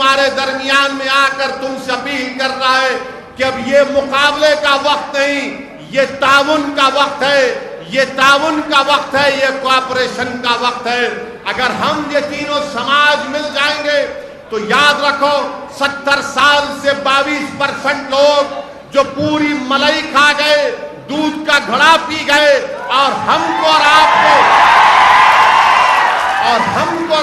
ہمارے درمیان میں آ کر تم سے اپیل کر رہا ہے کہ اب یہ مقابلے کا وقت نہیں، یہ تعاون کا وقت ہے، یہ تعاون کا وقت ہے، یہ کوآپریشن کا وقت ہے۔ اگر ہم یہ تینوں سماج مل جائیں گے تو یاد رکھو 70 سال سے 22% لوگ جو پوری ملائی کھا گئے، دودھ کا گھڑا پی گئے، اور ہم کو اور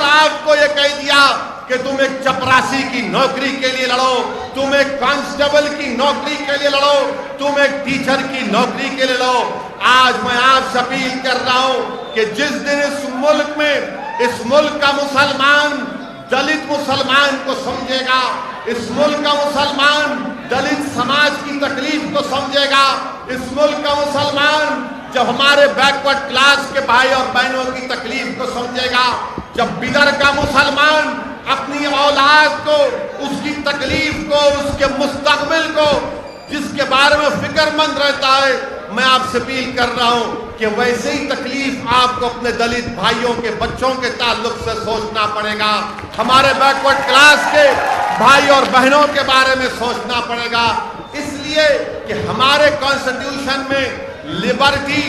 آپ کو یہ کہہ دیا کہ تم ایک چپراسی کی نوکری کے لیے لڑو، تم ایک کانسٹیبل کی نوکری کے لیے لڑو، تم ایک ٹیچر کی نوکری کے لیے لڑو۔ آج میں آپ سے اپیل کر رہا ہوں کہ جس دن اس ملک کا مسلمان دلت مسلمان کو سمجھے گا، اس ملک کا مسلمان دلت سماج کی تکلیف کو سمجھے گا، اس ملک کا مسلمان جب ہمارے بیکورڈ کلاس کے بھائی اور بہنوں کی تکلیف کو سمجھے گا، جب بدر کا مسلمان اپنی اولاد کو، اس کی تکلیف کو، اس کے مستقبل کو، جس کے بارے میں فکر مند رہتا ہے، میں آپ سے اپیل کر رہا ہوں کہ ویسے ہی تکلیف آپ کو اپنے دلت بھائیوں کے بچوں کے تعلق سے سوچنا پڑے گا، ہمارے بیکورڈ کلاس کے بھائی اور بہنوں کے بارے میں سوچنا پڑے گا، اس لیے کہ ہمارے کانسٹیٹیوشن میں لبرٹی،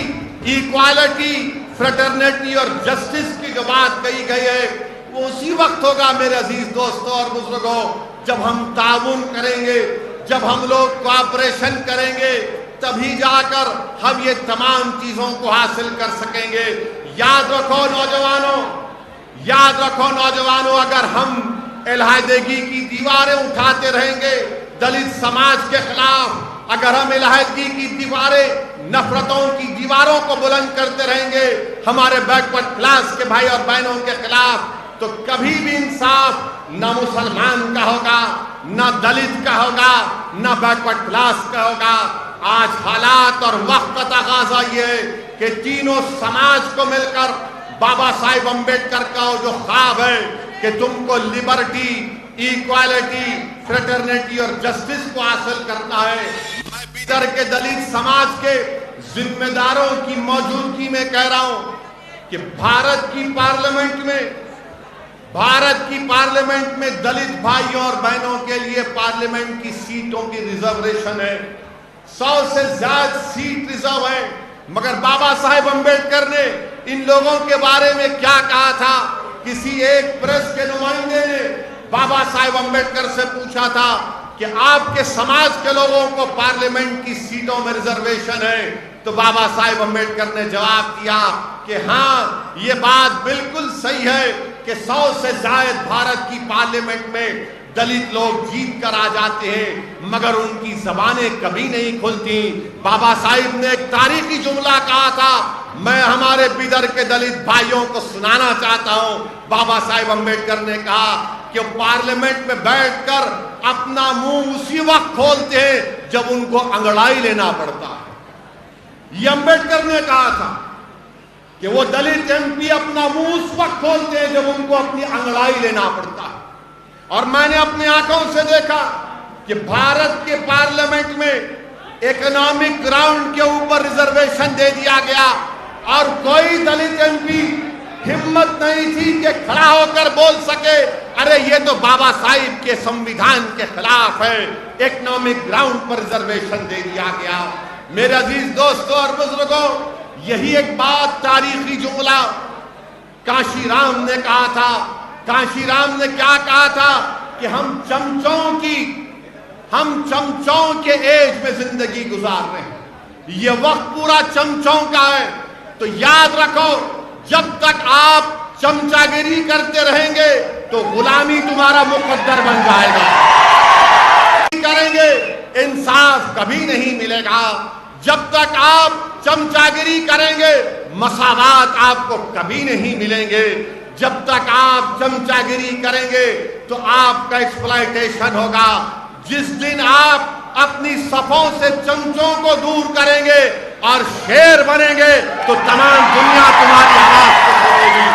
ایکوالٹی، فریٹرنیٹی اور جسٹس کی جو بات کہی گئی ہے، وہ اسی وقت ہوگا میرے عزیز دوستوں اور بزرگوں جب ہم تعاون کریں گے، جب ہم لوگ کوآپریشن کریں گے، تبھی جا کر ہم یہ تمام چیزوں کو حاصل کر سکیں گے۔ یاد رکھو نوجوانوں، اگر ہم علیحدگی کی دیواریں اٹھاتے رہیں گے دلت سماج کے خلاف، اگر ہم علیحدگی کی دیواریں، نفرتوں کی دیواروں کو بلند کرتے رہیں گے ہمارے بیکورڈ کلاس کے بھائی اور بہنوں کے خلاف، تو کبھی بھی انصاف نہ مسلمان کا ہوگا، نہ دلت کا ہوگا، نہ بیکورڈ کلاس کا ہوگا۔ آج حالات اور وقت کا تقاضا یہ ہے کہ تینوں سماج کو مل کر بابا صاحب امبیڈکر کا جو خواب ہے کہ تم کو لبرٹی، ایکوالٹی، فریٹرنیٹی اور جسٹس کو حاصل کرنا ہے۔ میں بدر کے دلت سماج کے ذمہ داروں کی موجودگی میں کہہ رہا ہوں کہ بھارت کی پارلیمنٹ میں دلت بھائیوں اور بہنوں کے لیے پارلیمنٹ کی سیٹوں کی ریزرویشن ہے، 100 سے زیادہ سیٹ ریزرو ہے، مگر بابا صاحب امبیڈکر نے ان لوگوں کے بارے میں کیا کہا تھا؟ کسی ایک پریس کے نمائندے نے بابا صاحب امبیڈکر سے پوچھا تھا کہ آپ کے سماج کے لوگوں کو پارلیمنٹ کی سیٹوں میں ریزرویشن ہے، تو بابا صاحب امبیڈکر نے جواب دیا کہ ہاں یہ بات بالکل صحیح ہے کہ 100 سے زائد بھارت کی پارلیمنٹ میں دلت لوگ جیت کر آ جاتے ہیں، مگر ان کی زبانیں کبھی نہیں کھلتی۔ بابا صاحب نے ایک تاریخی جملہ کہا تھا، میں ہمارے بدر کے دلت بھائیوں کو سنانا چاہتا ہوں۔ بابا صاحب امبیڈکر نے کہا کہ پارلیمنٹ میں بیٹھ کر اپنا منہ اسی وقت کھولتے ہیں جب ان کو انگڑائی لینا پڑتا ہے۔ یہ امبیڈکر نے کہا تھا کہ وہ دلت ایم پی اپنا منہ اس وقت کھولتے ہیں جب ان کو اپنی انگڑائی لینا پڑتا ہے۔ اور میں نے اپنی آنکھوں سے دیکھا کہ بھارت کے پارلیمنٹ میں اکنامک گراؤنڈ کے اوپر ریزرویشن دے دیا گیا، اور کوئی دلت ایم پی ہمت نہیں تھی کہ کھڑا ہو کر بول سکے ارے یہ تو بابا صاحب کے سمویدھان کے خلاف ہے، اکنامک گراؤنڈ پر ریزرویشن دے دیا گیا۔ میرے عزیز دوستوں اور بزرگوں، یہی ایک بات تاریخی جملہ کانشی رام نے کہا تھا۔ کانشی رام نے کیا کہا تھا کہ ہم چمچوں کے ایج میں زندگی گزار رہے ہیں، یہ وقت پورا چمچوں کا ہے، تو یاد رکھو جب تک آپ چمچا گیری کرتے رہیں گے تو غلامی تمہارا مقدر بن جائے گا، کریں گے انصاف کبھی نہیں ملے گا۔ جب تک آپ چمچا گیری کریں گے مساوات آپ کو کبھی نہیں ملیں گے۔ جب تک آپ چمچا گیری کریں گے تو آپ کا ایکسپلائٹیشن ہوگا۔ جس دن آپ اپنی صفوں سے چمچوں کو دور کریں گے اور شیر بنیں گے تو تمام دنیا تمہاری آواز کو سنے گی۔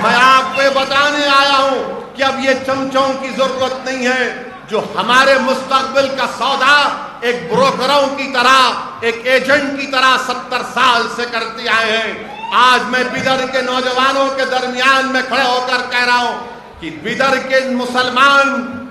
میں آپ کو بتانے آیا ہوں کہ اب یہ چمچوں کی ضرورت نہیں ہے جو ہمارے مستقبل کا سودا ایک بروکروں کی طرح، ایک ایجنٹ کی طرح 70 سال سے کرتے آئے ہیں۔ آج میں بدر کے نوجوانوں کے درمیان میں کھڑے ہو کر کہہ رہا ہوں کہ بدر کے مسلمان